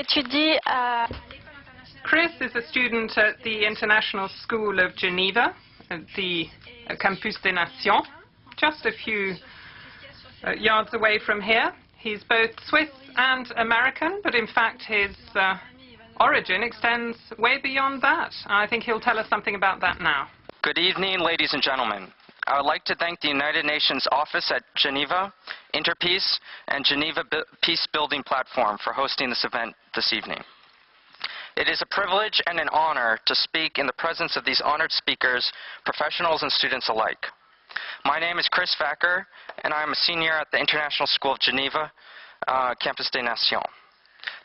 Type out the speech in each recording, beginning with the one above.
étudie à... Chris is a student at the International School of Geneva, at the Campus des Nations, just a few yards away from here. He's both Swiss and American, but in fact his origin extends way beyond that. I think he'll tell us something about that now. Good evening, ladies and gentlemen. I would like to thank the United Nations Office at Geneva, Interpeace, and Geneva Peace Building Platform for hosting this event this evening. It is a privilege and an honor to speak in the presence of these honored speakers, professionals and students alike. My name is Chris Vakkur, and I am a senior at the International School of Geneva, Campus des Nations.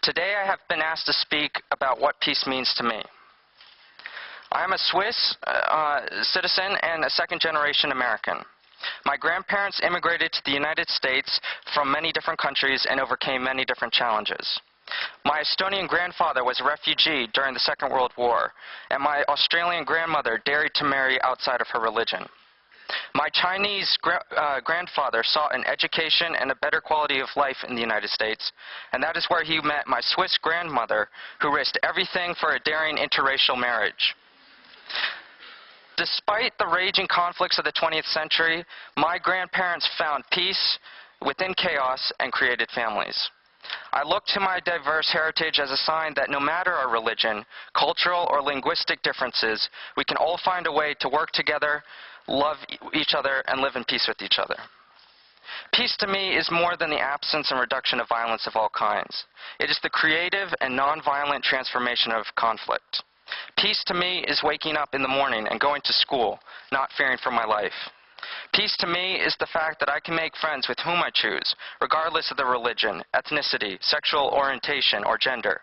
Today I have been asked to speak about what peace means to me. I am a Swiss citizen and a second-generation American. My grandparents immigrated to the United States from many different countries and overcame many different challenges. My Estonian grandfather was a refugee during the Second World War, and my Australian grandmother dared to marry outside of her religion. My Chinese grandfather sought an education and a better quality of life in the United States, and that is where he met my Swiss grandmother, who risked everything for a daring interracial marriage. Despite the raging conflicts of the 20th century, my grandparents found peace within chaos and created families. I look to my diverse heritage as a sign that no matter our religion, cultural or linguistic differences, we can all find a way to work together, love each other, and live in peace with each other. Peace to me is more than the absence and reduction of violence of all kinds. It is the creative and nonviolent transformation of conflict. Peace to me is waking up in the morning and going to school, not fearing for my life. Peace to me is the fact that I can make friends with whom I choose, regardless of their religion, ethnicity, sexual orientation, or gender.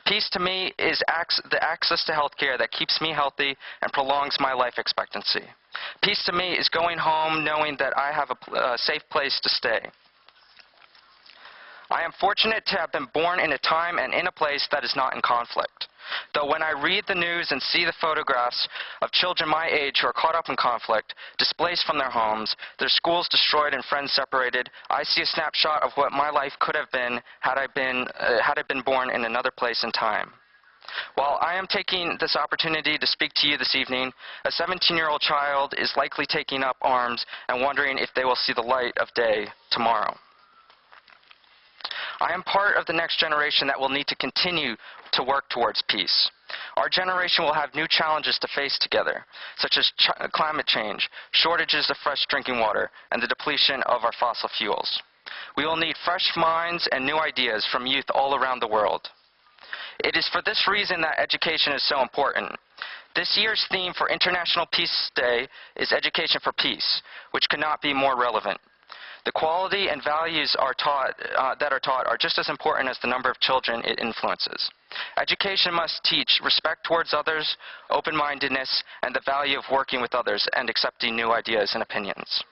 Peace to me is the access to health care that keeps me healthy and prolongs my life expectancy. Peace to me is going home knowing that I have a safe place to stay. I am fortunate to have been born in a time and in a place that is not in conflict. Though when I read the news and see the photographs of children my age who are caught up in conflict, displaced from their homes, their schools destroyed and friends separated, I see a snapshot of what my life could have been had I been born in another place and time. While I am taking this opportunity to speak to you this evening, a 17-year-old child is likely taking up arms and wondering if they will see the light of day tomorrow. I am part of the next generation that will need to continue to work towards peace. Our generation will have new challenges to face together, such as climate change, shortages of fresh drinking water, and the depletion of our fossil fuels. We will need fresh minds and new ideas from youth all around the world. It is for this reason that education is so important. This year's theme for International Peace Day is Education for Peace, which could not be more relevant. The quality and values that are taught are just as important as the number of children it influences. Education must teach respect towards others, open-mindedness, and the value of working with others and accepting new ideas and opinions.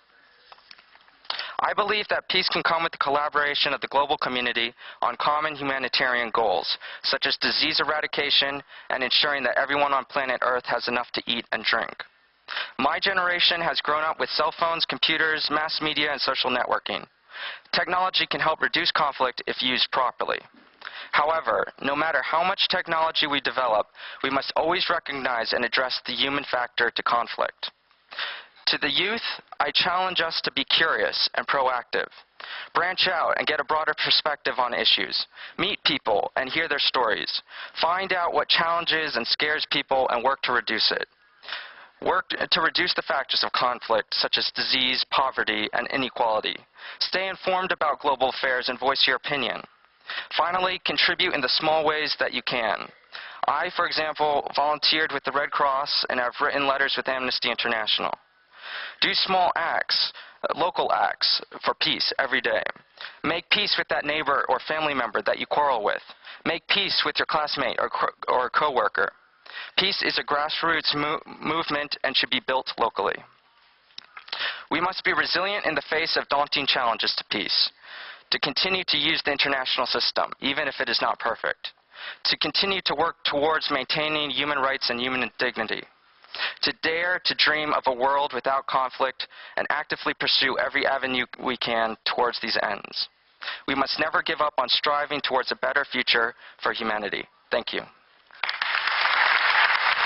I believe that peace can come with the collaboration of the global community on common humanitarian goals, such as disease eradication and ensuring that everyone on planet Earth has enough to eat and drink. My generation has grown up with cell phones, computers, mass media, and social networking. Technology can help reduce conflict if used properly. However, no matter how much technology we develop, we must always recognize and address the human factor to conflict. To the youth, I challenge us to be curious and proactive. Branch out and get a broader perspective on issues. Meet people and hear their stories. Find out what challenges and scares people and work to reduce it. Work to reduce the factors of conflict, such as disease, poverty, and inequality. Stay informed about global affairs and voice your opinion. Finally, contribute in the small ways that you can. I, for example, volunteered with the Red Cross and have written letters with Amnesty International. Do small acts, local acts, for peace every day. Make peace with that neighbor or family member that you quarrel with. Make peace with your classmate or coworker. Peace is a grassroots movement and should be built locally. We must be resilient in the face of daunting challenges to peace, to continue to use the international system, even if it is not perfect, to continue to work towards maintaining human rights and human dignity, to dare to dream of a world without conflict and actively pursue every avenue we can towards these ends. We must never give up on striving towards a better future for humanity. Thank you.